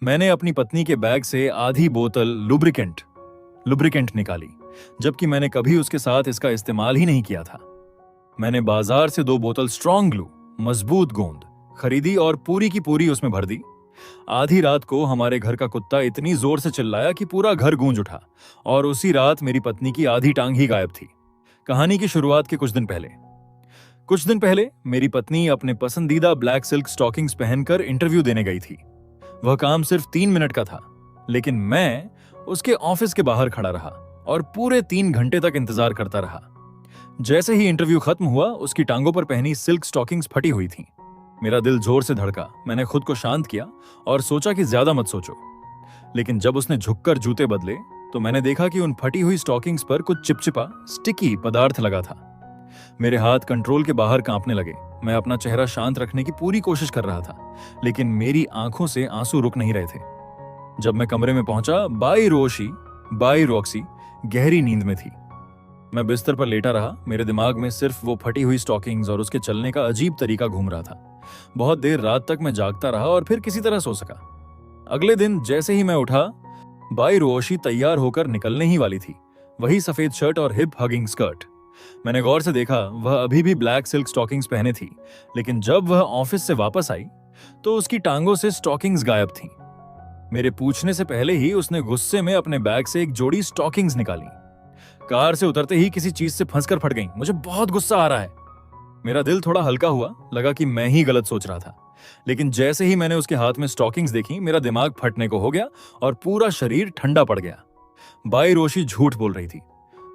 मैंने अपनी पत्नी के बैग से आधी बोतल लुब्रिकेंट निकाली, जबकि मैंने कभी उसके साथ इसका इस्तेमाल ही नहीं किया था। मैंने बाजार से 2 बोतल स्ट्रॉन्ग ग्लू, मजबूत गोंद खरीदी और पूरी की पूरी उसमें भर दी। आधी रात को हमारे घर का कुत्ता इतनी जोर से चिल्लाया कि पूरा घर गूंज उठा, और उसी रात मेरी पत्नी की आधी टांग ही गायब थी। कहानी की शुरुआत के कुछ दिन पहले मेरी पत्नी अपने पसंदीदा ब्लैक सिल्क स्टॉकिंग्स पहनकर इंटरव्यू देने गई थी। वह काम सिर्फ 3 मिनट का था, लेकिन मैं उसके ऑफिस के बाहर खड़ा रहा और पूरे 3 घंटे तक इंतजार करता रहा। जैसे ही इंटरव्यू खत्म हुआ, उसकी टांगों पर पहनी सिल्क स्टॉकिंग्स फटी हुई थीं। मेरा दिल जोर से धड़का। मैंने खुद को शांत किया और सोचा कि ज्यादा मत सोचो। लेकिन जब उसने झुककर जूते बदले तो मैंने देखा कि उन फटी हुई स्टॉकिंग्स पर कुछ चिपचिपा स्टिकी पदार्थ लगा था। मेरे हाथ कंट्रोल के बाहर कांपने लगे। मैं अपना चेहरा शांत रखने की पूरी कोशिश कर रहा था, लेकिन मेरी आंखों से आंसू रुक नहीं रहे थे। जब मैं कमरे में पहुंचा, बाई रॉक्सी गहरी नींद में थी। मैं बिस्तर पर लेटा रहा। मेरे दिमाग में सिर्फ वो फटी हुई स्टॉकिंग्स और उसके चलने का अजीब तरीका घूम रहा था। बहुत देर रात तक मैं जागता रहा और फिर किसी तरह सो सका। अगले दिन जैसे ही मैं उठा, बाई रोशी तैयार होकर निकलने ही वाली थी। वही सफेद शर्ट और हिप हगिंग स्कर्ट। मैंने गौर से देखा, वह अभी भी ब्लैक सिल्क स्टॉकिंग्स पहने थी, लेकिन जब वह ऑफिस से वापस आई तो उसकी टांगों से स्टॉकिंग्स गायब थीं। मेरे पूछने से पहले ही उसने गुस्से में अपने बैग से एक जोड़ी स्टॉकिंग्स निकाली। कार से उतरते ही किसी चीज से फंसकर फट गई। मुझे बहुत गुस्सा आ रहा है। मेरा दिल थोड़ा हल्का हुआ, लगा कि मैं ही गलत सोच रहा था। लेकिन जैसे ही मैंने उसके हाथ में स्टॉकिंग्स देखी, मेरा दिमाग फटने को हो गया और पूरा शरीर ठंडा पड़ गया। बाई रोशी झूठ बोल रही थी।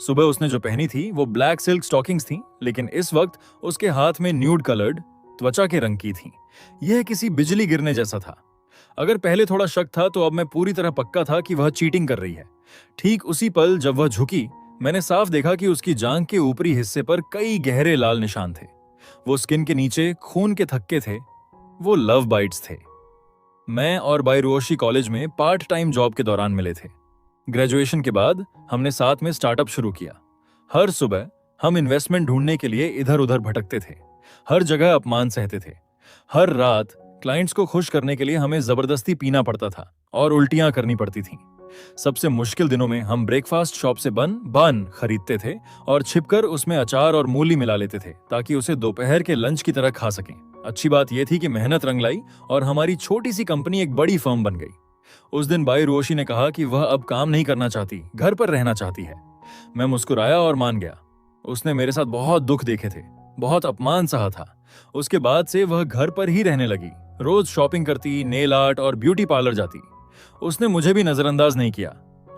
सुबह उसने जो पहनी थी वो ब्लैक सिल्क स्टॉकिंग्स थी, लेकिन इस वक्त उसके हाथ में न्यूड कलर्ड त्वचा के रंग की थी। यह किसी बिजली गिरने जैसा था। अगर पहले थोड़ा शक था तो अब मैं पूरी तरह पक्का था कि वह चीटिंग कर रही है। ठीक उसी पल जब वह झुकी, मैंने साफ देखा कि उसकी जांघ के ऊपरी हिस्से पर कई गहरे लाल निशान थे। वो स्किन के नीचे खून के थक्के थे। वो लव बाइट्स थे। मैं और बाई रोशी कॉलेज में पार्ट टाइम जॉब के दौरान मिले थे। ग्रेजुएशन के बाद हमने साथ में स्टार्टअप शुरू किया। हर सुबह हम इन्वेस्टमेंट ढूंढने के लिए इधर उधर भटकते थे। हर जगह अपमान सहते थे। हर रात क्लाइंट्स को खुश करने के लिए हमें जबरदस्ती पीना पड़ता था और उल्टियां करनी पड़ती थीं। सबसे मुश्किल दिनों में हम ब्रेकफास्ट शॉप से बन खरीदते थे और छिपकर उसमें अचार और मूली मिला लेते थे, ताकि उसे दोपहर के लंच की तरह खा सकें। अच्छी बात यह थी कि मेहनत रंग लाई और हमारी छोटी सी कंपनी एक बड़ी फर्म बन गई। उस दिन बाई रोशी ने कहा कि वह अब काम नहीं करना चाहती, घर पर रहना चाहती है। मैं मुस्कुराया और मान गया। उसने मेरे साथ बहुत दुख देखे थे, बहुत अपमान सहा था। उसके बाद से वह घर पर ही रहने लगी। रोज शॉपिंग करती, नेल आर्ट और ब्यूटी पार्लर जाती। उसने मुझे भी नजरअंदाज नहीं किया।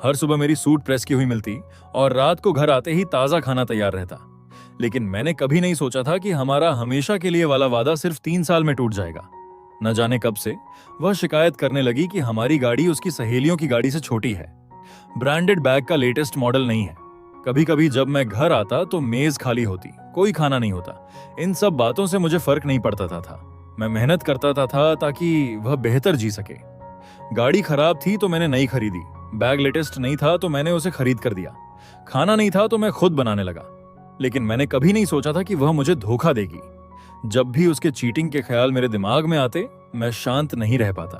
हर सुबह मेरी सूट प्रेस की हुई मिलती और रात को घर आते ही ताजा खाना तैयार रहता। लेकिन मैंने कभी नहीं सोचा था कि हमारा हमेशा के लिए वाला वादा सिर्फ 3 साल में टूट जाएगा। न जाने कब से वह शिकायत करने लगी कि हमारी गाड़ी उसकी सहेलियों की गाड़ी से छोटी है, ब्रांडेड बैग का लेटेस्ट मॉडल नहीं है। कभी कभी जब मैं घर आता तो मेज खाली होती, कोई खाना नहीं होता। इन सब बातों से मुझे फर्क नहीं पड़ता था। मैं मेहनत करता था ताकि वह बेहतर जी सके। गाड़ी खराब थी तो मैंने नई खरीदी। बैग लेटेस्ट नहीं था तो मैंने उसे खरीद कर दिया। खाना नहीं था तो मैं खुद बनाने लगा। लेकिन मैंने कभी नहीं सोचा था कि वह मुझे धोखा देगी। जब भी उसके चीटिंग के ख्याल मेरे दिमाग में आते, मैं शांत नहीं रह पाता।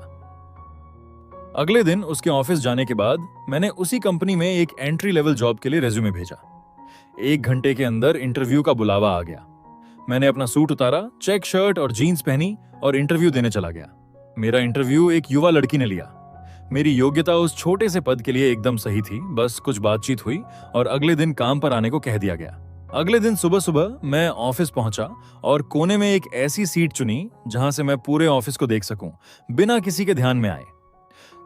अगले दिन उसके ऑफिस जाने के बाद मैंने उसी कंपनी में एक एंट्री लेवल जॉब के लिए रेज्यूमे भेजा। 1 घंटे के अंदर इंटरव्यू का बुलावा आ गया। मैंने अपना सूट उतारा, चेक शर्ट और जीन्स पहनी और इंटरव्यू देने चला गया। मेरा इंटरव्यू एक युवा लड़की ने लिया। मेरी योग्यता उस छोटे से पद के लिए एकदम सही थी। बस कुछ बातचीत हुई और अगले दिन काम पर आने को कह दिया गया। अगले दिन सुबह सुबह मैं ऑफिस पहुंचा और कोने में एक ऐसी सीट चुनी जहां से मैं पूरे ऑफिस को देख सकूं, बिना किसी के ध्यान में आए।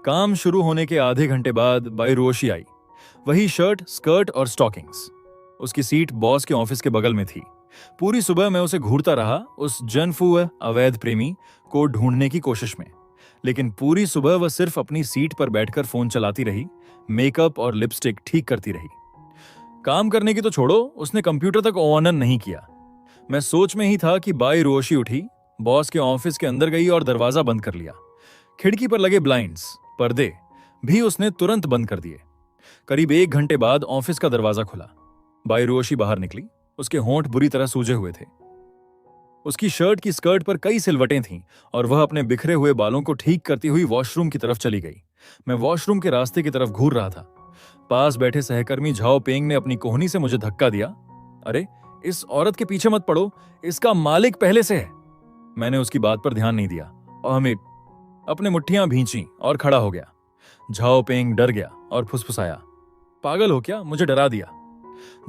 काम शुरू होने के आधे घंटे बाद बाई रोशी आई। वही शर्ट, स्कर्ट और स्टॉकिंग्स। उसकी सीट बॉस के ऑफिस के बगल में थी। पूरी सुबह मैं उसे घूरता रहा, उस जनफू अवैध प्रेमी को ढूंढने की कोशिश में। लेकिन पूरी सुबह वह सिर्फ अपनी सीट पर बैठकर फोन चलाती रही, मेकअप और लिपस्टिक ठीक करती रही। काम करने की तो छोड़ो, उसने कंप्यूटर तक ऑनन नहीं किया। मैं सोच में ही था कि बाई रोशी उठी, बॉस के ऑफिस के अंदर गई और दरवाजा बंद कर लिया। खिड़की पर लगे ब्लाइंड्स, पर्दे भी उसने तुरंत बंद कर दिए। करीब 1 घंटे बाद ऑफिस का दरवाजा खुला। बाई रोशी बाहर निकली। उसके होंठ बुरी तरह सूजे हुए थे। उसकी शर्ट की स्कर्ट पर कई सिलवटें थीं और वह अपने बिखरे हुए बालों को ठीक करती हुई वॉशरूम की तरफ चली गई। मैं वॉशरूम के रास्ते की तरफ घूर रहा था। पास बैठे सहकर्मी झाओ पेंग ने अपनी कोहनी से मुझे धक्का दिया। अरे, इस औरत के पीछे मत पड़ो, इसका मालिक पहले से है। मैंने उसकी बात पर ध्यान नहीं दिया और हमें अपने मुट्ठियां भींची और खड़ा हो गया। झाओ पेंग डर गया और फुसफुसाया, पागल हो क्या, मुझे डरा दिया।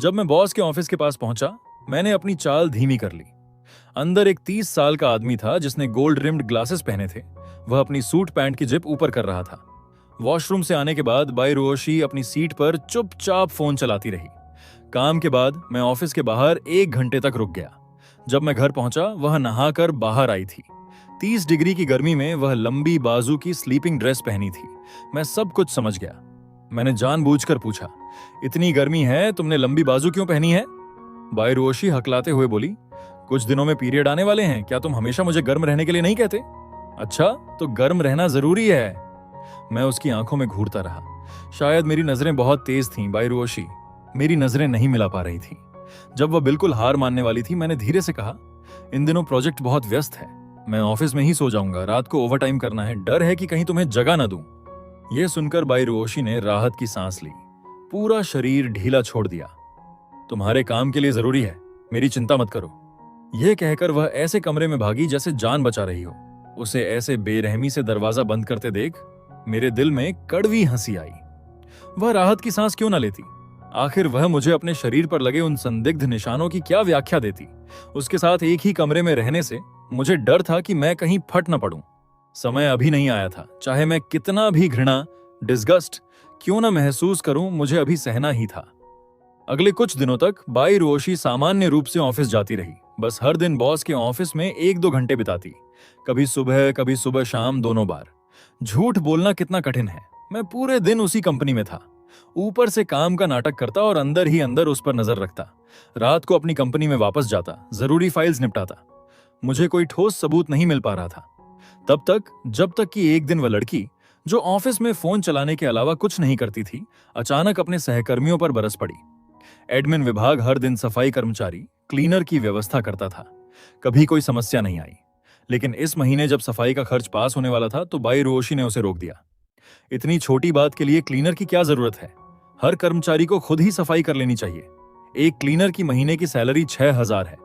जब मैं बॉस के ऑफिस के पास पहुंचा, मैंने अपनी चाल धीमी कर ली। अंदर एक 30 साल का आदमी था जिसने गोल्ड रिम्ड ग्लासेस पहने थे। वह अपनी सूट पैंट की जिप ऊपर कर रहा था। वॉशरूम से आने के बाद बाई रोशी अपनी सीट पर चुपचाप फोन चलाती रही। काम के बाद मैं ऑफिस के बाहर 1 घंटे तक रुक गया। जब मैं घर पहुंचा, वह नहाकर बाहर आई थी। 30 डिग्री की गर्मी में वह लंबी बाजू की स्लीपिंग ड्रेस पहनी थी। मैं सब कुछ समझ गया। मैंने जानबूझकर पूछा, इतनी गर्मी है, तुमने लंबी बाजू क्यों पहनी है? बाई रोशी हकलाते हुए बोली, कुछ दिनों में पीरियड आने वाले हैं, क्या तुम हमेशा मुझे गर्म रहने के लिए नहीं कहते? अच्छा, तो गर्म रहना जरूरी है। मैं उसकी आंखों में घूरता रहा। शायद मेरी नजरें बहुत तेज थीं। बाई रोशी मेरी नजरें नहीं मिला पा रही थी। जब वह बिल्कुल हार मानने वाली थी, मैंने धीरे से कहा, इन दिनों प्रोजेक्ट बहुत व्यस्त है, मैं ऑफिस में ही सो जाऊंगा, रात को ओवरटाइम करना है, डर है कि कहीं तुम्हें जगह ना दूं। यह सुनकर बाई रोशी ने राहत की सांस ली। पूरा शरीर ढीला छोड़ दिया। तुम्हारे काम के लिए जरूरी है, मेरी चिंता मत करो। यह कहकर वह ऐसे कमरे में भागी जैसे जान बचा रही हो। उसे ऐसे बेरहमी से दरवाजा बंद करते देख मेरे दिल में कड़वी हंसी आई। वह राहत की सांस क्यों न लेती? आखिर वह मुझे अपने शरीर पर लगे उन संदिग्ध निशानों की क्या व्याख्या देती? उसके साथ एक ही कमरे में रहने से मुझे डर था कि मैं कहीं फट न पड़ूं। समय अभी नहीं आया था। चाहे मैं कितना भी घृणा, डिस्गस्ट क्यों न महसूस करूं, मुझे अभी सहना ही था। अगले कुछ दिनों तक बाई रोशी सामान्य रूप से ऑफिस जाती रही। बस हर दिन बॉस के ऑफिस में 1-2 घंटे बिताती। कभी सुबह शाम, दोनों बार। झूठ बोलना कितना कठिन है, मैं पूरे दिन उसी कंपनी में था। ऊपर से काम का नाटक करता और अंदर ही अंदर उस पर नजर रखता। रात को अपनी कंपनी में वापस जाता, जरूरी फाइल्स निपटाता। मुझे कोई ठोस सबूत नहीं मिल पा रहा था। तब तक जब तक कि एक दिन वह लड़की, जो ऑफिस में फोन चलाने के अलावा कुछ नहीं करती थी, अचानक अपने सहकर्मियों पर बरस पड़ी। एडमिन विभाग हर दिन सफाई कर्मचारी, क्लीनर की व्यवस्था करता था। कभी कोई समस्या नहीं आई। लेकिन इस महीने जब सफाई का खर्च पास होने वाला था, तो बाई रोशी ने उसे रोक दिया। इतनी छोटी बात के लिए क्लीनर की क्या जरूरत है? हर कर्मचारी को खुद ही सफाई कर लेनी चाहिए। एक क्लीनर की महीने की सैलरी 6,000 है।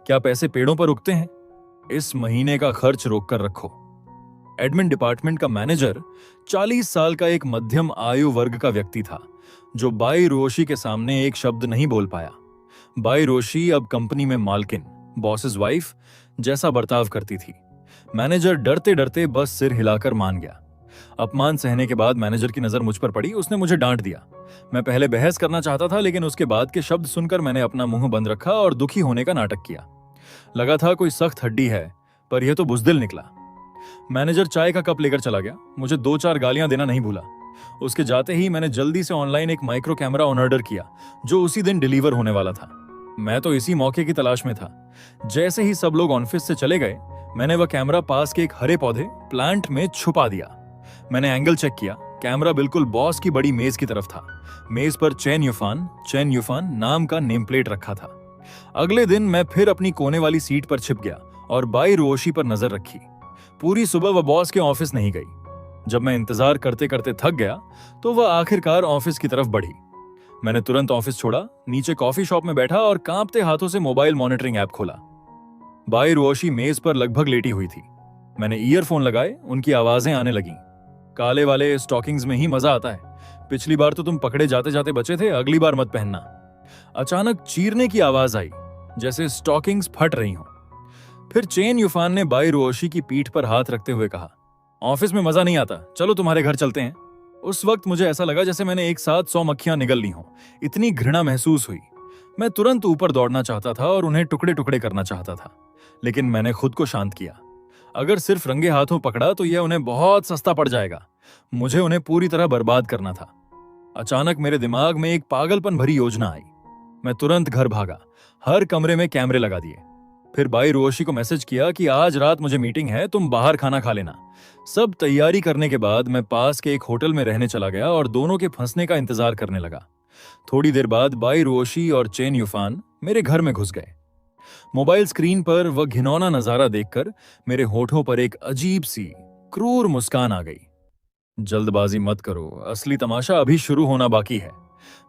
क्या पैसे पेड़ों पर उगते हैं? इस महीने का खर्च रोक कर रखो। एडमिन डिपार्टमेंट का मैनेजर 40 साल का एक मध्यम आयु वर्ग का व्यक्ति था, जो बाई रोशी के सामने एक शब्द नहीं बोल पाया। बाई रोशी अब कंपनी में मालकिन, बॉसेस वाइफ जैसा बर्ताव करती थी। मैनेजर डरते डरते बस सिर हिलाकर मान गया। अपमान सहने के बाद मैनेजर की नजर मुझ पर पड़ी। उसने मुझे डांट दिया। मैं पहले बहस करना चाहता था, लेकिन उसके बाद के शब्द सुनकर मैंने अपना मुंह बंद रखा और दुखी होने का नाटक किया। लगा था कोई सख्त हड्डी है, पर यह तो बुजदिल निकला। मैनेजर चाय का कप लेकर चला गया। मुझे 2-4 गालियां देना नहीं भूला। उसके जाते ही मैंने जल्दी से ऑनलाइन एक माइक्रो कैमरा ऑर्डर किया, जो उसी दिन डिलीवर होने वाला था। मैं तो इसी मौके की तलाश में था। जैसे ही सब लोग ऑफिस से चले गए, मैंने वह कैमरा पास के एक हरे पौधे प्लांट में छुपा दिया। मैंने एंगल चेक किया। कैमरा बिल्कुल बॉस की बड़ी मेज की तरफ था। मेज पर चेन युफान नाम का नेम प्लेट रखा था। अगले दिन मैं फिर अपनी कोने वाली सीट पर छिप गया और बाई रोशी पर नजर रखी। पूरी सुबह वह बॉस के ऑफिस नहीं गई। जब मैं इंतजार करते करते थक गया, तो वह आखिरकार ऑफिस की तरफ बढ़ी। मैंने तुरंत ऑफिस छोड़ा, नीचे कॉफी शॉप में बैठा और कांपते हाथों से मोबाइल मॉनिटरिंग ऐप खोला। बाई रोशी मेज पर लगभग लेटी हुई थी। मैंने ईयरफोन लगाए, उनकी आवाजें आने लगीं। काले वाले स्टॉकिंग्स में ही मजा आता है। पिछली बार तो तुम पकड़े जाते जाते बचे थे, अगली बार मत पहनना। अचानक चीरने की आवाज आई, जैसे स्टॉकिंग्स फट रही हों। फिर चेन युफान ने बाई रोशी की पीठ पर हाथ रखते हुए कहा, ऑफिस में मजा नहीं आता, चलो तुम्हारे घर चलते हैं। उस वक्त मुझे ऐसा लगा जैसे मैंने एक साथ 100 मक्खियां निगल ली हों। इतनी घृणा महसूस हुई। मैं तुरंत ऊपर दौड़ना चाहता था और उन्हें टुकड़े टुकड़े करना चाहता था, लेकिन मैंने खुद को शांत किया। अगर सिर्फ रंगे हाथों पकड़ा तो यह उन्हें बहुत सस्ता पड़ जाएगा। मुझे उन्हें पूरी तरह बर्बाद करना था। अचानक मेरे दिमाग में एक पागलपन भरी योजना आई। मैं तुरंत घर भागा, हर कमरे में कैमरे लगा दिए। फिर बाई रोशी को मैसेज किया कि आज रात मुझे मीटिंग है, तुम बाहर खाना खा लेना। सब तैयारी करने के बाद मैं पास के एक होटल में रहने चला गया और दोनों के फंसने का इंतजार करने लगा। थोड़ी देर बाद बाई रोशी और चेन युफान मेरे घर में घुस गए। मोबाइल स्क्रीन पर वह घिनौना नजारा देखकर मेरे होठों पर एक अजीब सी क्रूर मुस्कान आ गई। जल्दबाजी मत करो, असली तमाशा अभी शुरू होना बाकी है।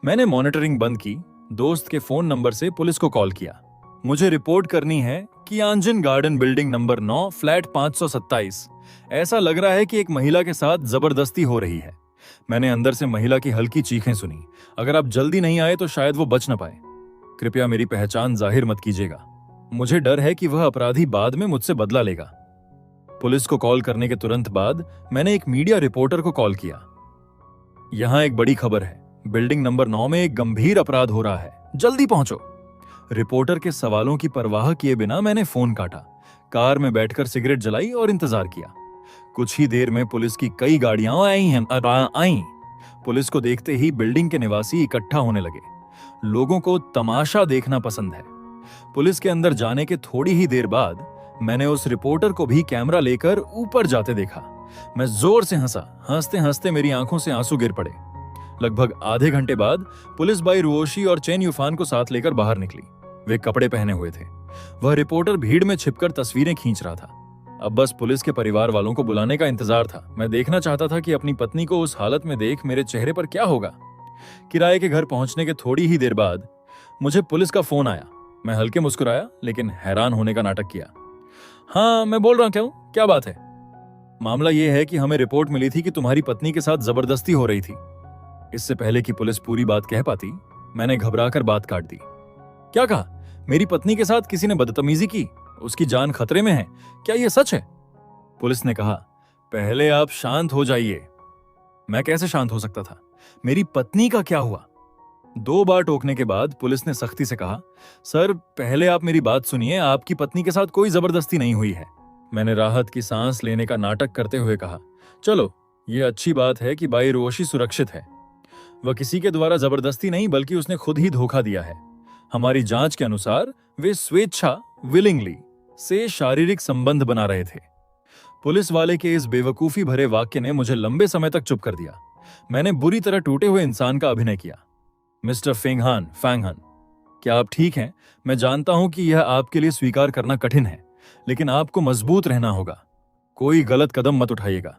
मैंने मॉनिटरिंग बंद की, दोस्त के फोन नंबर से पुलिस को कॉल किया। मुझे रिपोर्ट करनी है कि आंजन गार्डन बिल्डिंग नंबर 9 फ्लैट 527। ऐसा लग रहा है कि एक महिला के साथ जबरदस्ती हो रही है। मैंने अंदर से महिला की हल्की चीखें सुनी। अगर आप जल्दी नहीं आए तो शायद वो बच न पाए। कृपया मेरी पहचान जाहिर मत कीजिएगा। मुझे डर है कि वह अपराधी बाद में मुझसे बदला लेगा। पुलिस को कॉल करने के तुरंत बाद मैंने एक मीडिया रिपोर्टर को कॉल किया। यहां एक बड़ी खबर है, बिल्डिंग नंबर 9 में एक गंभीर अपराध हो रहा है, जल्दी पहुंचो। रिपोर्टर के सवालों की परवाह किए बिना मैंने फोन काटा, कार में बैठकर सिगरेट जलाई और इंतजार किया। कुछ ही देर में पुलिस की कई गाड़ियां आई। पुलिस को देखते ही बिल्डिंग के निवासी इकट्ठा होने लगे। लोगों को तमाशा देखना पसंद है। पुलिस के अंदर जाने के थोड़ी ही देर बाद मैंने उस रिपोर्टर को भी कैमरा लेकर ऊपर जाते देखा। मैं जोर से हंसा। हंसते हंसते मेरी आंखों से आंसू गिर पड़े। लगभग आधे घंटे बाद पुलिस बाई रुओशी और चेन यूफान को साथ लेकर बाहर निकली। वे कपड़े पहने हुए थे। वह रिपोर्टर भीड़ में छिपकर तस्वीरें खींच रहा था। अब बस पुलिस के परिवार वालों को बुलाने का इंतजार था। मैं देखना चाहता था कि अपनी पत्नी को उस हालत में देख मेरे चेहरे पर क्या होगा। किराए के घर पहुंचने के थोड़ी ही देर बाद मुझे पुलिस का फोन आया। मैं हल्के मुस्कुराया लेकिन हैरान होने का नाटक किया। हाँ, मैं बोल रहा हूं, क्या बात है? मामला यह है कि हमें रिपोर्ट मिली थी कि तुम्हारी पत्नी के साथ जबरदस्ती हो रही थी। इससे पहले कि पुलिस पूरी बात कह पाती, मैंने घबराकर बात काट दी। क्या कहा? मेरी पत्नी के साथ किसी ने बदतमीजी की, उसकी जान खतरे में है, क्या यह सच है? पुलिस ने कहा, पहले आप शांत हो जाइए। मैं कैसे शांत हो सकता था? मेरी पत्नी का क्या हुआ? 2 बार टोकने के बाद पुलिस ने सख्ती से कहा, सर पहले आप मेरी बात सुनिए, आपकी पत्नी के साथ कोई जबरदस्ती नहीं हुई है। मैंने राहत की सांस लेने का नाटक करते हुए कहा, चलो ये अच्छी बात है कि बाई रोशी सुरक्षित है। वह किसी के द्वारा जबरदस्ती नहीं बल्कि उसने खुद ही धोखा दिया है। हमारी जांच के अनुसार वे स्वेच्छा विलिंगली से शारीरिक संबंध बना रहे थे। पुलिस वाले के इस बेवकूफी भरे वाक्य ने मुझे लंबे समय तक चुप कर दिया। मैंने बुरी तरह टूटे हुए इंसान का अभिनय किया। मिस्टर फैंगहन, क्या आप ठीक हैं? मैं जानता हूं कि यह आपके लिए स्वीकार करना कठिन है, लेकिन आपको मजबूत रहना होगा। कोई गलत कदम मत उठाइएगा।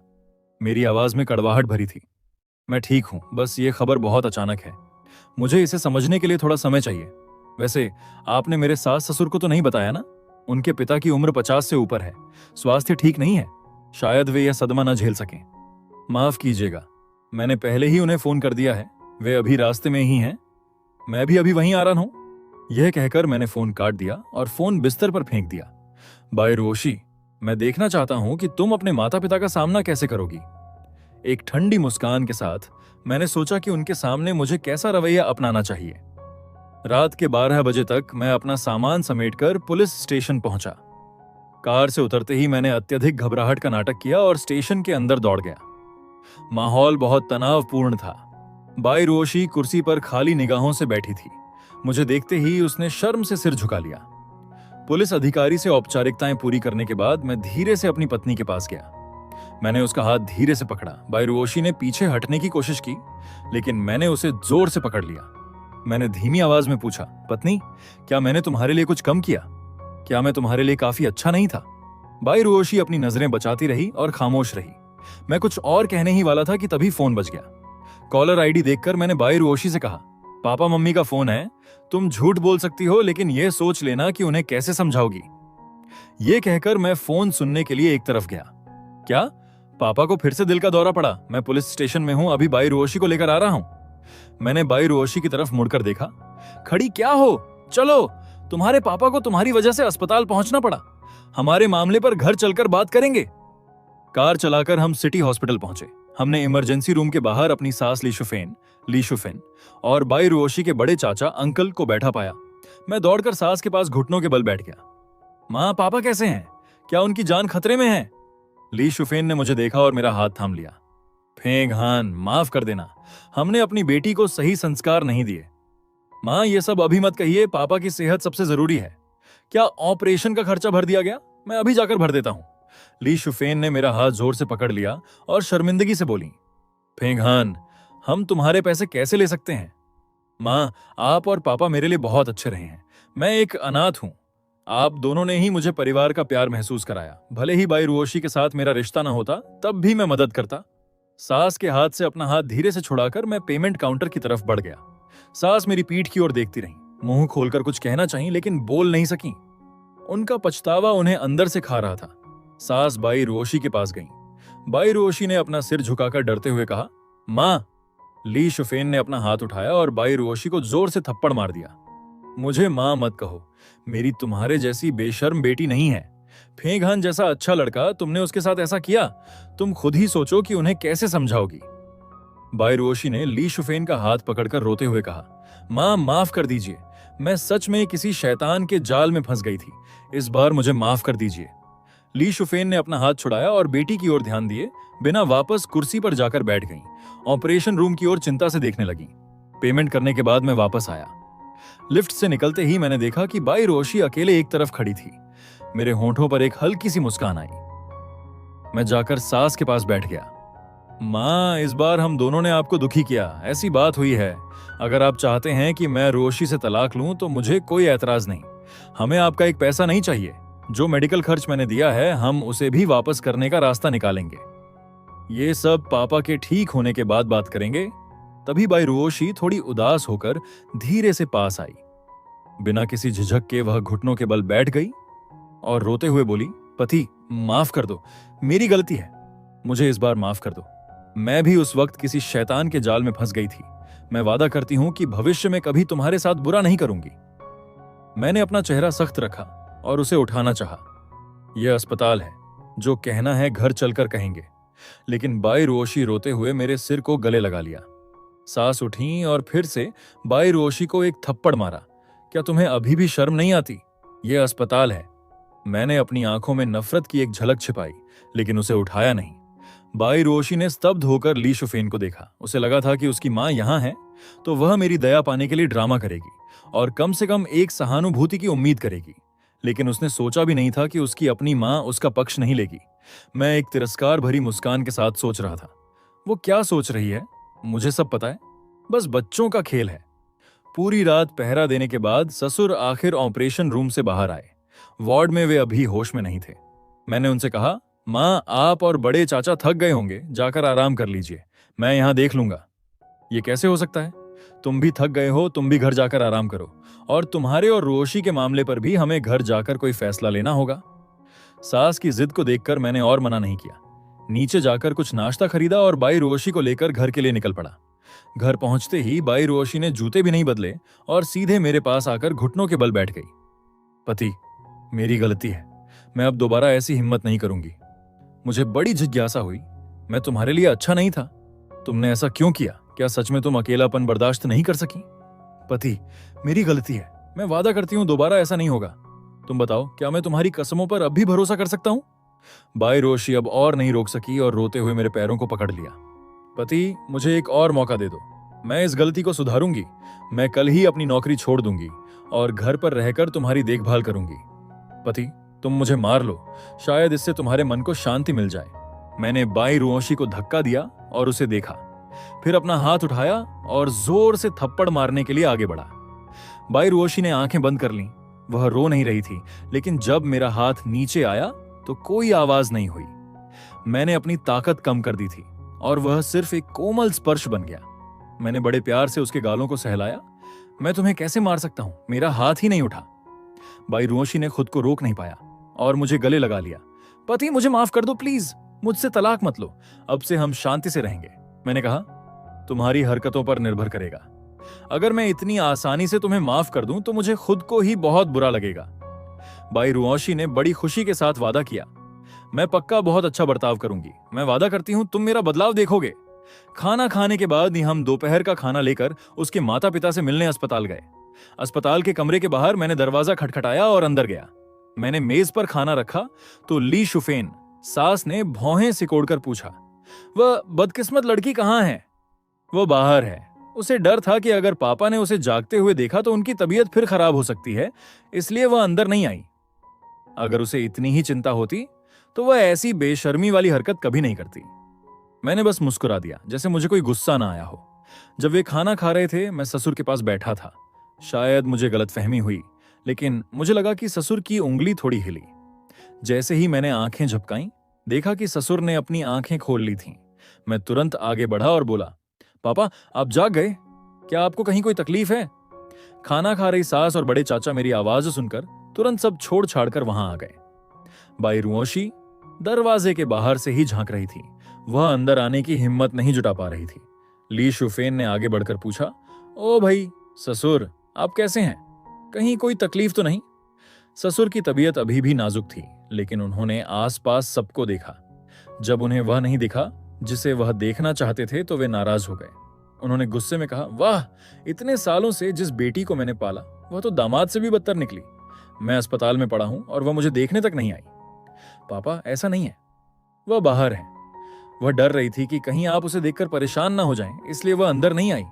मेरी आवाज में कड़वाहट भरी थी। मैं ठीक हूं, बस ये खबर बहुत अचानक है। मुझे इसे समझने के लिए थोड़ा समय चाहिए। वैसे आपने मेरे सास ससुर को तो नहीं बताया ना? उनके पिता की उम्र 50 से ऊपर है, स्वास्थ्य ठीक नहीं है, शायद वे यह सदमा न झेल सकें। माफ कीजिएगा, मैंने पहले ही उन्हें फोन कर दिया है, वे अभी रास्ते में ही हैं। मैं भी अभी वहीं आ रहा हूं। यह कहकर मैंने फोन काट दिया और फोन बिस्तर पर फेंक दिया। बाई रोशी, मैं देखना चाहता हूं कि तुम अपने माता पिता का सामना कैसे करोगी। एक ठंडी मुस्कान के साथ मैंने सोचा कि उनके सामने मुझे कैसा रवैया अपनाना चाहिए। रात के 12 बजे तक मैं अपना सामान समेटकर पुलिस स्टेशन पहुंचा। कार से उतरते ही मैंने अत्यधिक घबराहट का नाटक किया और स्टेशन के अंदर दौड़ गया। माहौल बहुत तनावपूर्ण था। बाई रोशी कुर्सी पर खाली निगाहों से बैठी थी। मुझे देखते ही उसने शर्म से सिर झुका लिया। पुलिस अधिकारी से औपचारिकताएं पूरी करने के बाद मैं धीरे से अपनी पत्नी के पास गया। मैंने उसका हाथ धीरे से पकड़ा। बाई रोशी ने पीछे हटने की कोशिश की, लेकिन मैंने उसे जोर से पकड़ लिया। मैंने धीमी आवाज में पूछा, पत्नी, क्या मैंने तुम्हारे लिए कुछ कम किया? क्या मैं तुम्हारे लिए काफी अच्छा नहीं था? बाई रोशी अपनी नजरें बचाती रही और खामोश रही। मैं कुछ और कहने ही वाला था कि तभी फोन बज गया। कॉलर आईडी देखकर मैंने बाई रोशी से कहा, पापा मम्मी का फोन है, तुम झूठ बोल सकती हो लेकिन यह सोच लेना कि उन्हें कैसे समझाओगी। यह कहकर मैं फोन सुनने के लिए एक तरफ गया। क्या? पापा को फिर से दिल का दौरा पड़ा? मैं पुलिस स्टेशन में हूं, अभी बाई रोशी को लेकर आ रहा हूं। मैंने बाई रोशी की तरफ मुड़कर देखा। खड़ी क्या हो, चलो, तुम्हारे पापा को तुम्हारी वजह से अस्पताल पहुंचना पड़ा। हमारे मामले पर घर चलकर बात करेंगे। कार चलाकर हम सिटी हॉस्पिटल पहुंचे। हमने इमरजेंसी रूम के बाहर अपनी सास ली शुफेन और बाई रोशी के बड़े चाचा अंकल को बैठा पाया। मैं दौड़कर सास के पास घुटनों के बल बैठ गया। मां, पापा कैसे हैं? क्या उनकी जान खतरे में है? ली शुफेन ने मुझे देखा और मेरा हाथ थाम लिया। फेंगहान, माफ कर देना, हमने अपनी बेटी को सही संस्कार नहीं दिए। मां, ये सब अभी मत कहिए, पापा की सेहत सबसे जरूरी है। क्या ऑपरेशन का खर्चा भर दिया गया? मैं अभी जाकर भर देता हूं। ली शुफेन ने मेरा हाथ जोर से पकड़ लिया और शर्मिंदगी से बोली, फेंगहान, हम तुम्हारे पैसे कैसे ले सकते हैं? मां, आप और पापा मेरे लिए बहुत अच्छे रहे हैं। मैं एक अनाथ हूं। आप दोनों ने ही मुझे परिवार का प्यार महसूस कराया। भले ही बाई रुओशी के साथ मेरा रिश्ता न होता, तब भी मैं मदद करता। सास के हाथ से अपना हाथ धीरे से छुड़ाकर मैं पेमेंट काउंटर की तरफ बढ़ गया। सास मेरी पीठ की ओर देखती रही, मुंह खोलकर कुछ कहना चाहिए लेकिन बोल नहीं सकी। उनका पछतावा उन्हें अंदर से खा रहा था। सास बाई रुओशी के पास गई। बाई रुओशी ने अपना सिर झुकाकर डरते हुए कहा, मां। ली शुफेन ने अपना हाथ उठाया और बाई रुओशी को जोर से थप्पड़ मार दिया। मुझे मां मत कहो, मेरी तुम्हारे जैसी बेशर्म बेटी नहीं है। फेंगहान जैसा अच्छा लड़का, तुमने उसके साथ ऐसा किया। तुम खुद ही सोचो कि उन्हें कैसे समझाओगी। बाई रुओशी ने ली शुफेन का हाथ पकड़कर रोते हुए कहा, मां माफ कर दीजिए, मैं सच में किसी शैतान के जाल में फंस गई थी। इस बार मुझे माफ कर दीजिए। ली शुफेन ने अपना हाथ छुड़ाया और बेटी की ओर ध्यान दिए बिना वापस कुर्सी पर जाकर बैठ गई। ऑपरेशन रूम की ओर चिंता से देखने लगी। पेमेंट करने के बाद मैं वापस आया। लिफ्ट से निकलते ही मैंने देखा कि बाई रुओशी अकेले एक तरफ खड़ी थी। मेरे होंठों पर एक हल्की सी मुस्कान आई। मैं जाकर सास के पास बैठ गया। मां, इस बार हम दोनों ने आपको दुखी किया, ऐसी बात हुई है। अगर आप चाहते हैं कि मैं रुओशी से तलाक लूं तो मुझे कोई एतराज नहीं। हमें आपका एक पैसा नहीं चाहिए। जो मेडिकल खर्च मैंने दिया है, हम उसे भी वापस करने का रास्ता निकालेंगे। ये सब पापा के ठीक होने के बाद बात करेंगे। तभी बाई रुओशी थोड़ी उदास होकर धीरे से पास आई। बिना किसी झिझक के वह घुटनों के बल बैठ गई और रोते हुए बोली, पति माफ कर दो, मेरी गलती है, मुझे इस बार माफ कर दो। मैं भी उस वक्त किसी शैतान के जाल में फंस गई थी। मैं वादा करती हूं कि भविष्य में कभी तुम्हारे साथ बुरा नहीं करूंगी। मैंने अपना चेहरा सख्त रखा और उसे उठाना चाहा। यह अस्पताल है, जो कहना है घर चलकर कहेंगे। लेकिन बाई रुओशी रोते हुए मेरे सिर को गले लगा लिया। सास उठी और फिर से बाई रुओशी को एक थप्पड़ मारा। क्या तुम्हें अभी भी शर्म नहीं आती? यह अस्पताल है। मैंने अपनी आंखों में नफरत की एक झलक छिपाई, लेकिन उसे उठाया नहीं। बाई रुओशी ने स्तब्ध होकर ली शुफेन को देखा। उसे लगा था कि उसकी मां यहां है तो वह मेरी दया पाने के लिए ड्रामा करेगी और कम से कम एक सहानुभूति की उम्मीद करेगी। लेकिन उसने सोचा भी नहीं था कि उसकी अपनी मां उसका पक्ष नहीं लेगी। मैं एक तिरस्कार भरी मुस्कान के साथ सोच रहा था, वो क्या सोच रही है मुझे सब पता है, बस बच्चों का खेल है। पूरी रात पहरा देने के बाद ससुर आखिर ऑपरेशन रूम से बाहर आए। वार्ड में वे अभी होश में नहीं थे। मैंने उनसे कहा, मां, आप और बड़े चाचा थक गए होंगे, जाकर आराम कर लीजिए, मैं यहां देख लूंगा। ये कैसे हो सकता है? तुम भी थक गए हो, तुम भी घर जाकर आराम करो। और तुम्हारे और रुओशी के मामले पर भी हमें घर जाकर कोई फैसला लेना होगा। सास की जिद को देखकर मैंने और मना नहीं किया। नीचे जाकर कुछ नाश्ता खरीदा और बाई रुओशी को लेकर घर के लिए निकल पड़ा। घर पहुंचते ही बाई रुओशी ने जूते भी नहीं बदले और सीधे मेरे पास आकर घुटनों के बल बैठ गई। पति, मेरी गलती है, मैं अब दोबारा ऐसी हिम्मत नहीं करूंगी। मुझे बड़ी जिज्ञासा हुई, मैं तुम्हारे लिए अच्छा नहीं था? तुमने ऐसा क्यों किया? क्या सच में तुम अकेलापन बर्दाश्त नहीं कर सकी? पति, मेरी गलती है, मैं वादा करती हूं दोबारा ऐसा नहीं होगा। तुम बताओ, क्या मैं तुम्हारी कसमों पर अब भी भरोसा कर सकता हूं? बाई रुओशी अब और नहीं रोक सकी और रोते हुए मेरे पैरों को पकड़ लिया। पति, मुझे एक और मौका दे दो, मैं इस गलती को सुधारूंगी। मैं कल ही अपनी नौकरी छोड़ दूंगी और घर पर रहकर तुम्हारी देखभाल करूंगी। पति, तुम मुझे मार लो, शायद इससे तुम्हारे मन को शांति मिल जाए। मैंने बाई रुओशी को धक्का दिया और उसे देखा, फिर अपना हाथ उठाया और जोर से थप्पड़ मारने के लिए आगे बढ़ा। बाई रुओशी ने आंखें बंद कर लीं। वह रो नहीं रही थी, लेकिन जब मेरा हाथ नीचे आया तो कोई आवाज नहीं हुई। मैंने अपनी ताकत कम कर दी थी और वह सिर्फ एक कोमल स्पर्श बन गया। मैंने बड़े प्यार से उसके गालों को सहलाया। मैं तुम्हें कैसे मार सकता हूं? मेरा हाथ ही नहीं उठा। बाई रुओशी ने खुद को रोक नहीं पाया और मुझे गले लगा लिया। पति, मुझे माफ कर दो प्लीज, मुझसे तलाक मत लो, अब से हम शांति से रहेंगे। मैंने कहा, तुम्हारी हरकतों पर निर्भर करेगा। अगर मैं इतनी आसानी से तुम्हें माफ कर दूं तो मुझे खुद को ही बहुत बुरा लगेगा। बाई रुओशी ने बड़ी खुशी के साथ वादा किया, मैं पक्का बहुत अच्छा बर्ताव करूंगी। मैं वादा करती हूं तुम मेरा बदलाव देखोगे। खाना खाने के बाद ही हम दोपहर का खाना लेकर उसके माता पिता से मिलने अस्पताल गए। अस्पताल के कमरे के बाहर मैंने दरवाजा खटखटाया और अंदर गया। मैंने मेज पर खाना रखा तो ली शुफेन, सास ने भौहें सिकोड़कर पूछा, वह बदकिस्मत लड़की कहां है? वो बाहर है। उसे डर था कि अगर पापा ने उसे जागते हुए देखा तो उनकी तबीयत फिर खराब हो सकती है, इसलिए वह अंदर नहीं आई। अगर उसे इतनी ही चिंता होती तो वह ऐसी बेशर्मी वाली हरकत कभी नहीं करती। मैंने बस मुस्कुरा दिया, जैसे मुझे कोई गुस्सा ना आया हो। जब वे खाना खा रहे थे, मैं ससुर के पास बैठा था। शायद मुझे गलतफहमी हुई, लेकिन मुझे लगा कि ससुर की उंगली थोड़ी हिली। जैसे ही मैंने आंखें झपकाईं, देखा कि ससुर ने अपनी आंखें खोल ली थीं। मैं तुरंत आगे बढ़ा और बोला, पापा आप जाग गए? क्या आपको कहीं कोई तकलीफ है? खाना खा रही सास और बड़े चाचा मेरी आवाज सुनकर तुरंत सब छोड़ छाड़ कर वहां आ गए। बाई रुओशी दरवाजे के बाहर से ही झांक रही थी। वह अंदर आने की हिम्मत नहीं जुटा पा रही थी। ली शुफेन ने आगे बढ़कर पूछा, ओ भाई ससुर, आप कैसे हैं? कहीं कोई तकलीफ तो नहीं? ससुर की तबीयत अभी भी नाजुक थी, लेकिन उन्होंने आसपास सबको देखा। जब उन्हें वह नहीं दिखा जिसे वह देखना चाहते थे तो वे नाराज हो गए। उन्होंने गुस्से में कहा, वाह, इतने सालों से जिस बेटी को मैंने पाला वह तो दामाद से भी बदतर निकली। मैं अस्पताल में पड़ा हूं और वह मुझे देखने तक नहीं आई। पापा ऐसा नहीं है, वह बाहर है। वह डर रही थी कि कहीं आप उसे देखकर परेशान ना हो जाएं, इसलिए वह अंदर नहीं आई।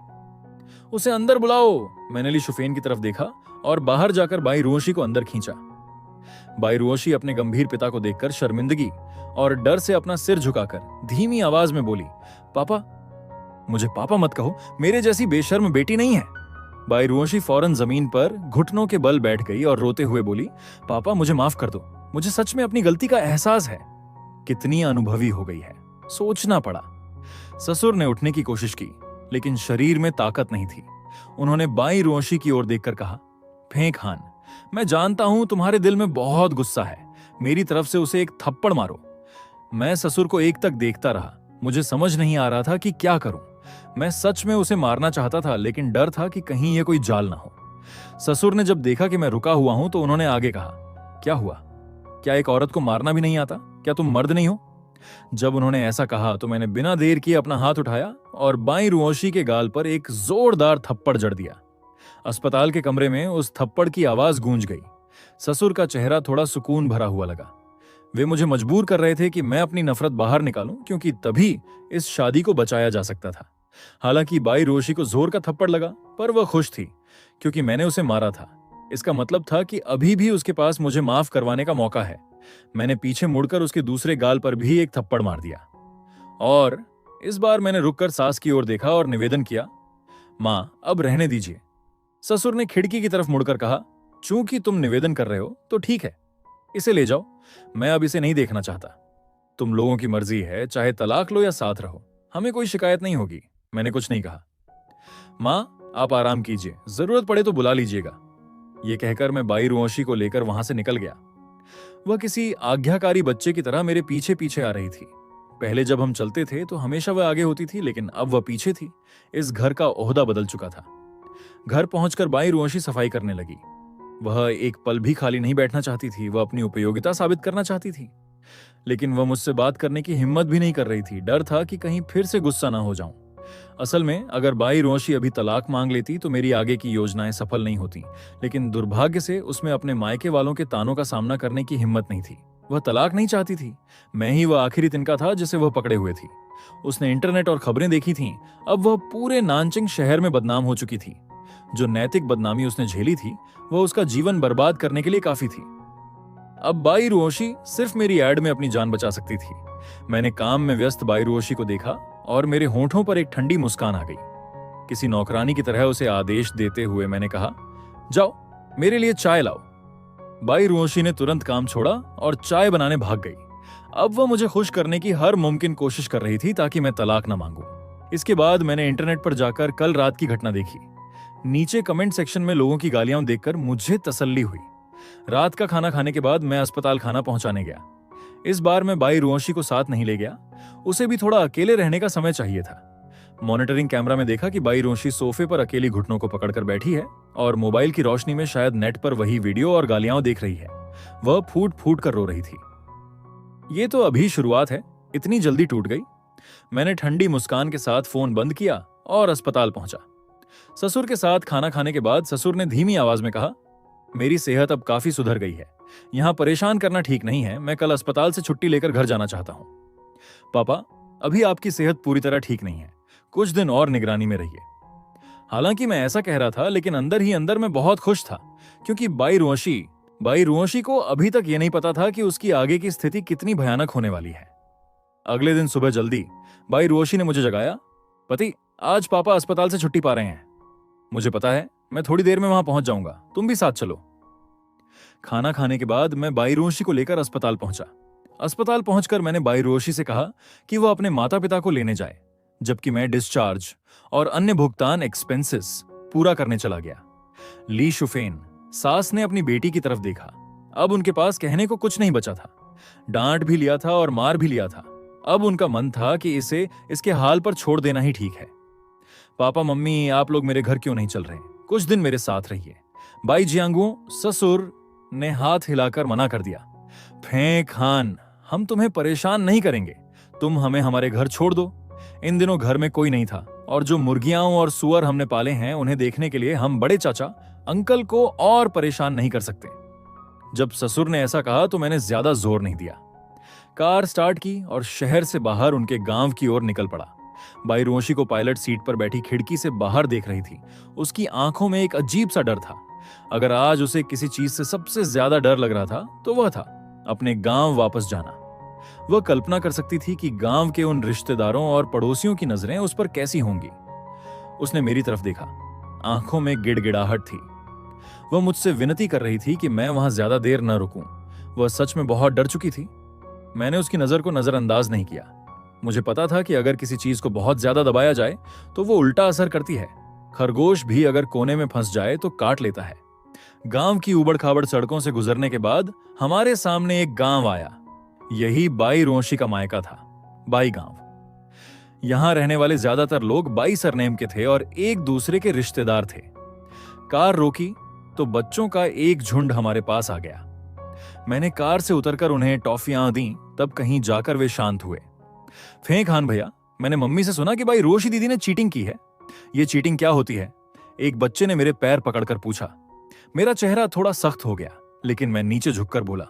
उसे अंदर बुलाओ। मैंने ली शुफेन की तरफ देखा और बाहर जाकर बाई रुओशी को अंदर खींचा। बाई रुओशी अपने गंभीर पिता को देखकर शर्मिंदगी और डर से अपना सिर झुकाकर धीमी आवाज में बोली, पापा, मुझे पापा मत कहो, मेरे जैसी बेशर्म बेटी नहीं है। बाई रुओशी फौरन जमीन पर घुटनों के बल बैठ गई और रोते हुए बोली, पापा मुझे माफ कर दो, मुझे सच में अपनी गलती का एहसास है। कितनी अनुभवी हो गई है, सोचना पड़ा। ससुर ने उठने की कोशिश की, लेकिन शरीर में ताकत नहीं थी। उन्होंने बाई रुओशी की ओर देखकर कहा, फेंक खान, मैं जानता हूं तुम्हारे दिल में बहुत गुस्सा है, मेरी तरफ से उसे एक थप्पड़ मारो। मैं ससुर को एक तक देखता रहा। मुझे समझ नहीं आ रहा था कि क्या करूं। मैं सच में उसे मारना चाहता था, लेकिन डर था कि कहीं यह कोई जाल ना हो। ससुर ने जब देखा कि मैं रुका हुआ हूं तो उन्होंने आगे कहा, क्या हुआ? क्या एक औरत को मारना भी नहीं आता? क्या तुम मर्द नहीं हो? जब उन्होंने ऐसा कहा तो मैंने बिना देर किए अपना हाथ उठाया और बाई रुओशी के गाल पर एक जोरदार थप्पड़ जड़ दिया। अस्पताल के कमरे में उस थप्पड़ की आवाज गूंज गई। ससुर का चेहरा थोड़ा सुकून भरा हुआ लगा। वे मुझे मजबूर कर रहे थे कि मैं अपनी नफरत बाहर निकालूं, क्योंकि तभी इस शादी को बचाया जा सकता था। हालांकि बाई रुओशी को जोर का थप्पड़ लगा, पर वह खुश थी क्योंकि मैंने उसे मारा था। इसका मतलब था कि अभी भी उसके पास मुझे माफ करवाने का मौका है। मैंने पीछे मुड़कर उसके दूसरे गाल पर भी एक थप्पड़ मार दिया और इस बार मैंने रुककर सास की ओर देखा और निवेदन किया, मां अब रहने दीजिए। ससुर ने खिड़की की तरफ मुड़कर कहा, चूंकि तुम निवेदन कर रहे हो तो ठीक है, इसे ले जाओ, मैं अब इसे नहीं देखना चाहता। तुम लोगों की मर्जी है, चाहे तलाक लो या साथ रहो, हमें कोई शिकायत नहीं होगी। मैंने कुछ नहीं कहा। मां आप आराम कीजिए, जरूरत पड़े तो बुला लीजिएगा। यह कहकर मैं बाई रुओशी को लेकर वहां से निकल गया। वह किसी आज्ञाकारी बच्चे की तरह मेरे पीछे पीछे आ रही थी। पहले जब हम चलते थे तो हमेशा वह आगे होती थी, लेकिन अब वह पीछे थी। इस घर का ओहदा बदल चुका था। घर पहुंचकर बाई रुओशी सफाई करने लगी। वह एक पल भी खाली नहीं बैठना चाहती थी। वह अपनी उपयोगिता साबित करना चाहती थी, लेकिन वह मुझसे बात करने की हिम्मत भी नहीं कर रही थी। डर था कि कहीं फिर से गुस्सा ना हो जाऊं। असल में अगर बाई रुओशी अभी तलाक मांग लेती तो मेरी आगे की योजनाएं सफल नहीं होती, लेकिन दुर्भाग्य से उसमें अपने मायके वालों के तानों का सामना करने की हिम्मत नहीं थी। वह तलाक नहीं चाहती थी। मैं ही वह आखिरी तिनका था जिसे वह पकड़े हुए थी। उसने इंटरनेट और खबरें देखी थीं। अब वह पूरे नानचिंग शहर में बदनाम हो चुकी थी। जो नैतिक बदनामी उसने झेली थी वह उसका जीवन बर्बाद करने के लिए काफी थी। अब बाई रुओशी सिर्फ मेरी एड में अपनी जान बचा सकती थी। मैंने काम में व्यस्त बाई रुओशी को देखा और मेरे होंठों पर एक ठंडी मुस्कान आ गई। किसी नौकरानी की तरह उसे आदेश देते हुए मैंने कहा, जाओ मेरे लिए चाय लाओ। बाई रुओशी ने तुरंत काम छोड़ा और चाय बनाने भाग गई। अब वह मुझे खुश करने की हर मुमकिन कोशिश कर रही थी ताकि मैं तलाक न मांगू। इसके बाद मैंने इंटरनेट पर जाकर कल रात की घटना देखी। नीचे कमेंट सेक्शन में लोगों की गालियां देखकर मुझे तसल्ली हुई। रात का खाना खाने के बाद मैं अस्पताल खाना पहुंचाने गया। इस बार मैं बाई रुओशी को साथ नहीं ले गया। उसे भी थोड़ा अकेले रहने का समय चाहिए था। मॉनिटरिंग कैमरा में देखा कि बाई रुओशी सोफे पर अकेली घुटनों को पकड़कर बैठी है और मोबाइल की रोशनी में शायद नेट पर वही वीडियो और गालियां देख रही है। वह फूट फूट कर रो रही थी। ये तो अभी शुरुआत है, इतनी जल्दी टूट गई। मैंने ठंडी मुस्कान के साथ फोन बंद किया और अस्पताल पहुंचा। ससुर के साथ खाना खाने के बाद ससुर ने धीमी आवाज में कहा, मेरी सेहत अब काफी सुधर गई है। यहां परेशान करना ठीक नहीं है। मैं कल अस्पताल से छुट्टी लेकर घर जाना चाहता हूं। पापा, अभी आपकी सेहत पूरी तरह ठीक नहीं है। कुछ दिन और निगरानी में रहिए। हालांकि मैं ऐसा कह रहा था, लेकिन अंदर ही अंदर मैं बहुत खुश था, क्योंकि बाई रुओशी को अभी तक यह नहीं पता था कि उसकी आगे की स्थिति कितनी भयानक होने वाली है। अगले दिन सुबह जल्दी बाई रुओशी ने मुझे जगाया। पति, आज पापा अस्पताल से छुट्टी पा रहे हैं। मुझे पता है, मैं थोड़ी देर में वहां पहुंच जाऊंगा, तुम भी साथ चलो। खाना खाने के बाद मैं बाई रोशी को लेकर अस्पताल पहुंचा। अस्पताल पहुंचकर मैंने बाई रोशी से कहा कि वो अपने माता पिता को लेने जाए, जबकि मैं डिस्चार्ज और अन्य भुगतान एक्सपेंसेस पूरा करने चला गया। ली शुफेन सास ने अपनी बेटी की तरफ देखा। अब उनके पास कहने को कुछ नहीं बचा था। डांट भी लिया था और मार भी लिया था। अब उनका मन था कि इसे इसके हाल पर छोड़ देना ही ठीक है। पापा मम्मी, आप लोग मेरे घर क्यों नहीं चल रहे? कुछ दिन मेरे साथ रहिए। बाई जियांगुओ ससुर ने हाथ हिलाकर मना कर दिया। फेंक खान, हम तुम्हें परेशान नहीं करेंगे, तुम हमें हमारे घर छोड़ दो। इन दिनों घर में कोई नहीं था और जो मुर्गियां और सुअर हमने पाले हैं उन्हें देखने के लिए हम बड़े चाचा अंकल को और परेशान नहीं कर सकते। जब ससुर ने ऐसा कहा तो मैंने ज्यादा जोर नहीं दिया। कार स्टार्ट की और शहर से बाहर उनके गांव की ओर निकल पड़ा। बाई रोशी को पायलट सीट पर बैठी खिड़की से बाहर देख रही थी। उसकी आंखों में एक अजीब सा डर था। अगर आज उसे किसी चीज से सबसे ज्यादा डर लग रहा था तो वह था अपने गांव वापस जाना। वह कल्पना कर सकती थी कि गांव के उन रिश्तेदारों और पड़ोसियों की नजरें उस पर कैसी होंगी। उसने मेरी तरफ देखा। आंखों में गिड़गिड़ाहट थी। वह मुझसे विनती कर रही थी कि मैं वहां ज्यादा देर न रुकूं। वह सच में बहुत डर चुकी थी। मैंने उसकी नजर को नजरअंदाज नहीं किया। मुझे पता था कि अगर किसी चीज को बहुत ज्यादा दबाया जाए तो वो उल्टा असर करती है। खरगोश भी अगर कोने में फंस जाए तो काट लेता है। गांव की उबड़ खाबड़ सड़कों से गुजरने के बाद हमारे सामने एक गांव आया। यही बाई रोशी का मायका था, बाई गांव। यहां रहने वाले ज्यादातर लोग बाई सरनेम के थे और एक दूसरे के रिश्तेदार थे। कार रोकी तो बच्चों का एक झुंड हमारे पास आ गया। मैंने कार से उतरकर उन्हें टॉफियां दी, तब कहीं जाकर वे शांत हुए। फेंक खान भैया, मैंने मम्मी से सुना कि बाई रोशी दीदी ने चीटिंग की है। ये चीटिंग क्या होती है? एक बच्चे ने मेरे पैर पकड़कर पूछा। मेरा चेहरा थोड़ा सख्त हो गया, लेकिन मैं नीचे झुककर बोला,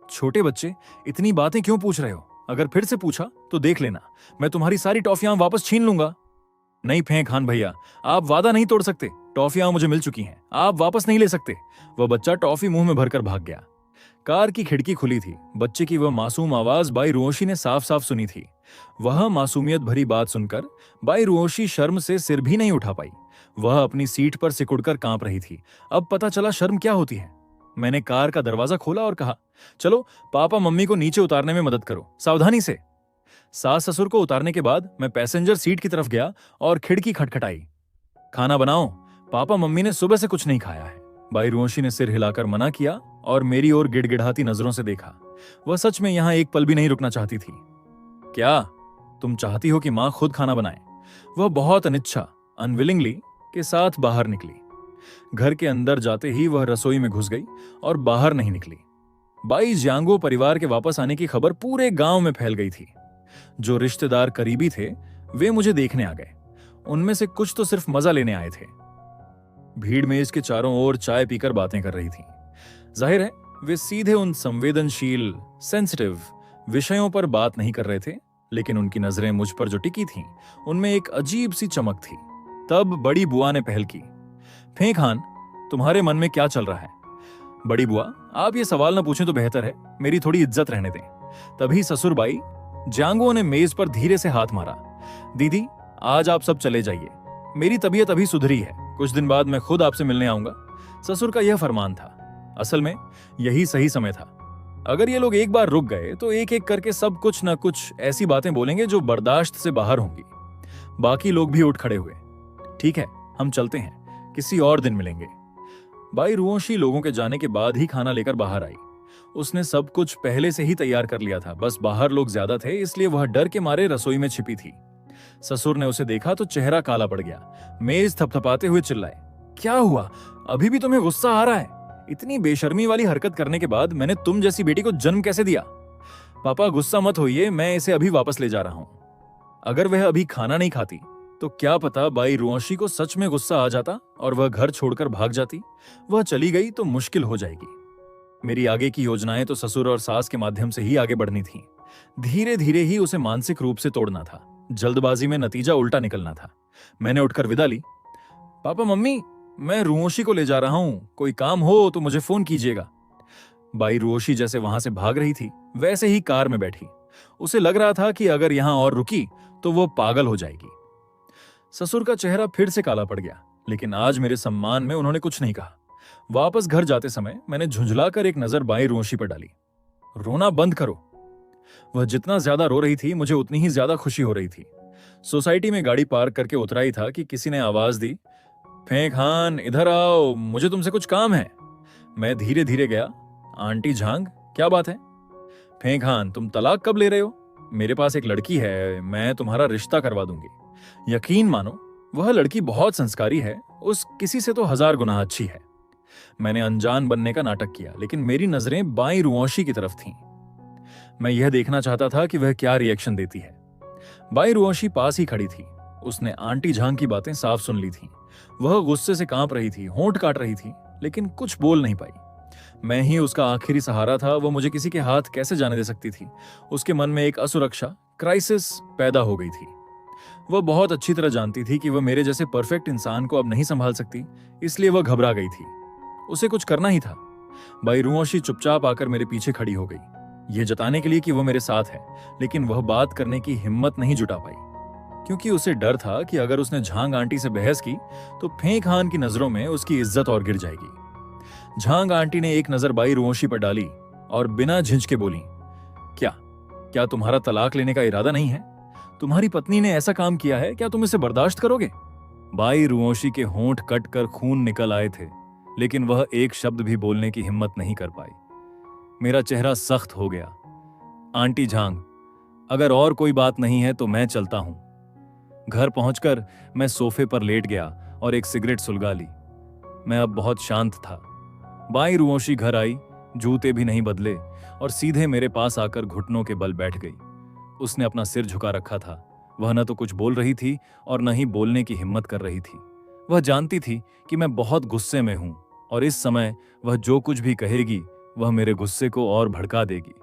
छोटे बच्चे, इतनी बातें क्यों पूछ रहे हो? अगर फिर से पूछा तो देख लेना, मैं तुम्हारी सारी टॉफियां वापस छीन लूंगा। नहीं फेंक खान भैया, आप वादा नहीं तोड़ सकते। टॉफियां मुझे मिल चुकी हैं, आप वापस नहीं ले सकते। वह बच्चा टॉफी मुंह में भरकर भाग गया। कार की खिड़की खुली थी। बच्चे की वह मासूम आवाज बाई रोशी ने साफ साफ सुनी थी। वह मासूमियत भरी बात सुनकर बाई रोशी शर्म से सिर भी नहीं उठा पाई। वह अपनी सीट पर सिकुड़कर कांप रही थी। अब पता चला शर्म क्या होती है। मैंने कार का दरवाजा खोला और कहा, चलो पापा मम्मी को नीचे उतारने में मदद करो, सावधानी से। सास ससुर को उतारने के बाद मैं पैसेंजर सीट की तरफ गया और खिड़की खटखटाई। खाना बनाओ, पापा मम्मी ने सुबह से कुछ नहीं खाया है। बाई रोशी ने सिर हिलाकर मना किया और मेरी ओर गिड़गिड़ाती नजरों से देखा। वह सच में यहां एक पल भी नहीं रुकना चाहती थी। क्या तुम चाहती हो कि मां खुद खाना बनाए? वह बहुत अनिच्छा, अनविलिंगली के साथ बाहर निकली। घर के अंदर जाते ही वह रसोई में घुस गई और बाहर नहीं निकली। बाई जियांगो परिवार के वापस आने की खबर पूरे गांव में फैल गई थी। जो रिश्तेदार करीबी थे वे मुझे देखने आ गए। उनमें से कुछ तो सिर्फ मजा लेने आए थे। भीड़ में इसके चारों ओर चाय पीकर बातें कर रही थी। जाहिर है वे सीधे उन संवेदनशील, सेंसिटिव विषयों पर बात नहीं कर रहे थे, लेकिन उनकी नजरें मुझ पर जो टिकी थीं, उनमें एक अजीब सी चमक थी। तब बड़ी बुआ ने पहल की। फेंक खान, तुम्हारे मन में क्या चल रहा है? बड़ी बुआ, आप ये सवाल न पूछें तो बेहतर है, मेरी थोड़ी इज्जत रहने दें। तभी ससुर बाई जियांगो ने मेज पर धीरे से हाथ मारा। दीदी, आज आप सब चले जाइए, मेरी तबीयत अभी सुधरी है, कुछ दिन बाद मैं खुद आपसे मिलने आऊंगा। ससुर का यह फरमान था। असल में यही सही समय था। अगर ये लोग एक बार रुक गए तो एक एक करके सब कुछ न कुछ ऐसी बातें बोलेंगे जो बर्दाश्त से बाहर होंगी। बाकी लोग भी उठ खड़े हुए। ठीक है, हम चलते हैं, किसी और दिन मिलेंगे। बाई रोशी लोगों के जाने के बाद ही खाना लेकर बाहर आई। उसने सब कुछ पहले से ही तैयार कर लिया था, बस बाहर लोग ज्यादा थे इसलिए वह डर के मारे रसोई में छिपी थी। ससुर ने उसे देखा तो चेहरा काला पड़ गया। मेज थपथपाते हुए चिल्लाए, क्या हुआ? अभी भी तुम्हें गुस्सा आ रहा है? इतनी बेशर्मी वाली हरकत करने के बाद मैंने तुम जैसी बेटी को जन्म कैसे दिया? पापा गुस्सा मत होइए, मैं इसे अभी वापस ले जा रहा हूं। अगर वह अभी खाना नहीं खाती तो क्या पता बाई रोशी को सच में गुस्सा आ जाता और वह घर छोड़कर भाग जाती। वह चली गई तो मुश्किल हो जाएगी। मेरी आगे की योजनाएं तो ससुर और सास के माध्यम से ही आगे बढ़नी थी। धीरे धीरे ही उसे मानसिक रूप से तोड़ना था। जल्दबाजी में नतीजा उल्टा निकलना था। मैंने उठकर विदा ली। पापा मम्मी, मैं रुओशी को ले जा रहा हूं, कोई काम हो तो मुझे फोन कीजिएगा। बाई रुओशी जैसे वहां से भाग रही थी वैसे ही कार में बैठी। उसे लग रहा था कि अगर यहां और रुकी तो वो पागल हो जाएगी। ससुर का चेहरा फिर से काला पड़ गया, लेकिन आज मेरे सम्मान में उन्होंने कुछ नहीं कहा। वापस घर जाते समय मैंने झुंझलाकर एक नजर बाई रुओशी पर डाली। रोना बंद करो। वह जितना ज्यादा रो रही थी, मुझे उतनी ही ज्यादा खुशी हो रही थी। सोसाइटी में गाड़ी पार्क करके उतरा ही था कि किसी ने आवाज दी, फेंक खान इधर आओ, मुझे तुमसे कुछ काम है। मैं धीरे धीरे गया। आंटी झांग, क्या बात है? फेंक खान, तुम तलाक कब ले रहे हो? मेरे पास एक लड़की है, मैं तुम्हारा रिश्ता करवा दूंगी। यकीन मानो, वह लड़की बहुत संस्कारी है, उस किसी से तो 1000 गुना अच्छी है। मैंने अनजान बनने का नाटक किया, लेकिन मेरी नजरें बाई रुओशी की तरफ थीं। मैं यह देखना चाहता था कि वह क्या रिएक्शन देती है। बाई रुओशी पास ही खड़ी थी। उसने आंटी झांग की बातें साफ सुन ली थीं। वह गुस्से से कांप रही थी, होंठ काट रही थी, लेकिन कुछ बोल नहीं पाई। मैं ही उसका आखिरी सहारा था। वह मुझे किसी के हाथ कैसे जाने दे सकती थी? उसके मन में एक असुरक्षा, क्राइसिस पैदा हो गई थी। वह बहुत अच्छी तरह जानती थी कि वह मेरे जैसे परफेक्ट इंसान को अब नहीं संभाल सकती, इसलिए वह घबरा गई थी। उसे कुछ करना ही था। बाई रुओशी चुपचाप आकर मेरे पीछे खड़ी हो गई, यह जताने के लिए कि वह मेरे साथ है, लेकिन वह बात करने की हिम्मत नहीं जुटा पाई, क्योंकि उसे डर था कि अगर उसने झांग आंटी से बहस की तो फेंक खान की नजरों में उसकी इज्जत और गिर जाएगी। झांग आंटी ने एक नजर बाई रुओशी पर डाली और बिना झिझके बोली, क्या क्या तुम्हारा तलाक लेने का इरादा नहीं है? तुम्हारी पत्नी ने ऐसा काम किया है, क्या तुम इसे बर्दाश्त करोगे? बाई रुओशी के होंठ कट कर खून निकल आए थे, लेकिन वह एक शब्द भी बोलने की हिम्मत नहीं कर पाई। मेरा चेहरा सख्त हो गया। आंटी झांग, अगर और कोई बात नहीं है तो मैं चलता हूं। घर पहुंचकर मैं सोफे पर लेट गया और एक सिगरेट सुलगा ली। मैं अब बहुत शांत था। बाई रुओशी घर आई, जूते भी नहीं बदले, और सीधे मेरे पास आकर घुटनों के बल बैठ गई। उसने अपना सिर झुका रखा था। वह न तो कुछ बोल रही थी और न ही बोलने की हिम्मत कर रही थी। वह जानती थी कि मैं बहुत गुस्से में हूं, और इस समय वह जो कुछ भी कहेगी वह मेरे गुस्से को और भड़का देगी।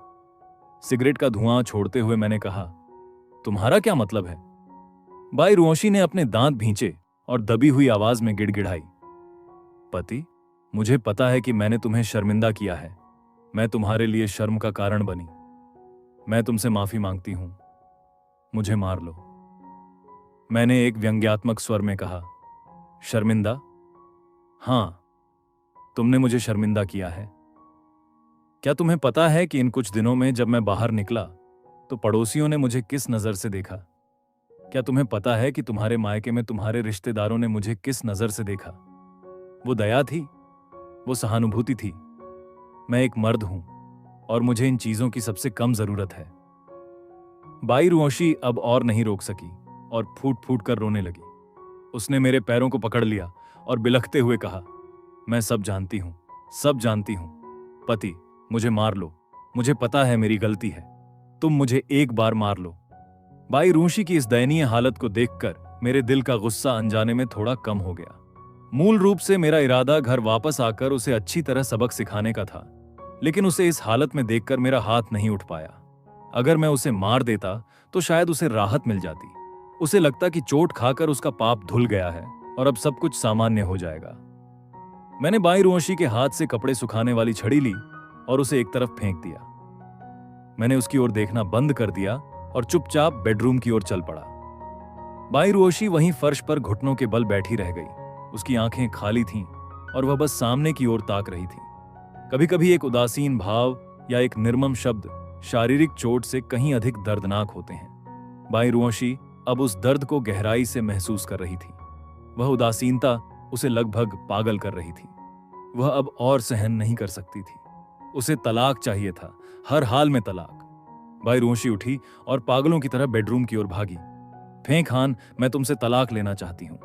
सिगरेट का धुआं छोड़ते हुए मैंने कहा, तुम्हारा क्या मतलब है? बाई रुओशी ने अपने दांत भींचे और दबी हुई आवाज में गिड़गिड़ाई, पति, मुझे पता है कि मैंने तुम्हें शर्मिंदा किया है। मैं तुम्हारे लिए शर्म का कारण बनी। मैं तुमसे माफी मांगती हूं। मुझे मार लो। मैंने एक व्यंग्यात्मक स्वर में कहा, शर्मिंदा? हां, तुमने मुझे शर्मिंदा किया है। क्या तुम्हें पता है कि इन कुछ दिनों में जब मैं बाहर निकला तो पड़ोसियों ने मुझे किस नजर से देखा? क्या तुम्हें पता है कि तुम्हारे मायके में तुम्हारे रिश्तेदारों ने मुझे किस नजर से देखा? वो दया थी, वो सहानुभूति थी। मैं एक मर्द हूं और मुझे इन चीजों की सबसे कम जरूरत है। बाई रुओशी अब और नहीं रोक सकी और फूट फूट कर रोने लगी। उसने मेरे पैरों को पकड़ लिया और बिलखते हुए कहा, मैं सब जानती हूं, सब जानती हूं। पति, मुझे मार लो। मुझे पता है मेरी गलती है। तुम मुझे एक बार मार लो। बाई रुओशी की इस दयनीय हालत को देखकर मेरे दिल का गुस्सा अनजाने में थोड़ा कम हो गया। मूल रूप से मेरा इरादा घर वापस आकर उसे अच्छी तरह सबक सिखाने का था, लेकिन उसे इस हालत में देखकर मेरा हाथ नहीं उठ पाया। अगर मैं उसे मार देता तो शायद उसे राहत मिल जाती। उसे लगता कि चोट खाकर उसका पाप धुल गया है और अब सब कुछ सामान्य हो जाएगा। मैंने बाई रुओशी के हाथ से कपड़े सुखाने वाली छड़ी ली और उसे एक तरफ फेंक दिया। मैंने उसकी ओर देखना बंद कर दिया और चुपचाप बेडरूम की ओर चल पड़ा। बाई रुओशी वहीं फर्श पर घुटनों के बल बैठी रह गई। उसकी आंखें खाली थीं और वह बस सामने की ओर ताक रही थी। कभी कभी एक उदासीन भाव या एक निर्मम शब्द शारीरिक चोट से कहीं अधिक दर्दनाक होते हैं। बाई रुओशी अब उस दर्द को गहराई से महसूस कर रही थी। वह उदासीनता उसे लगभग पागल कर रही थी। वह अब और सहन नहीं कर सकती थी। उसे तलाक चाहिए था, हर हाल में तलाक। बाई रुओशी उठी और पागलों की तरह बेडरूम की ओर भागी। फेंक खान, मैं तुमसे तलाक लेना चाहती हूं।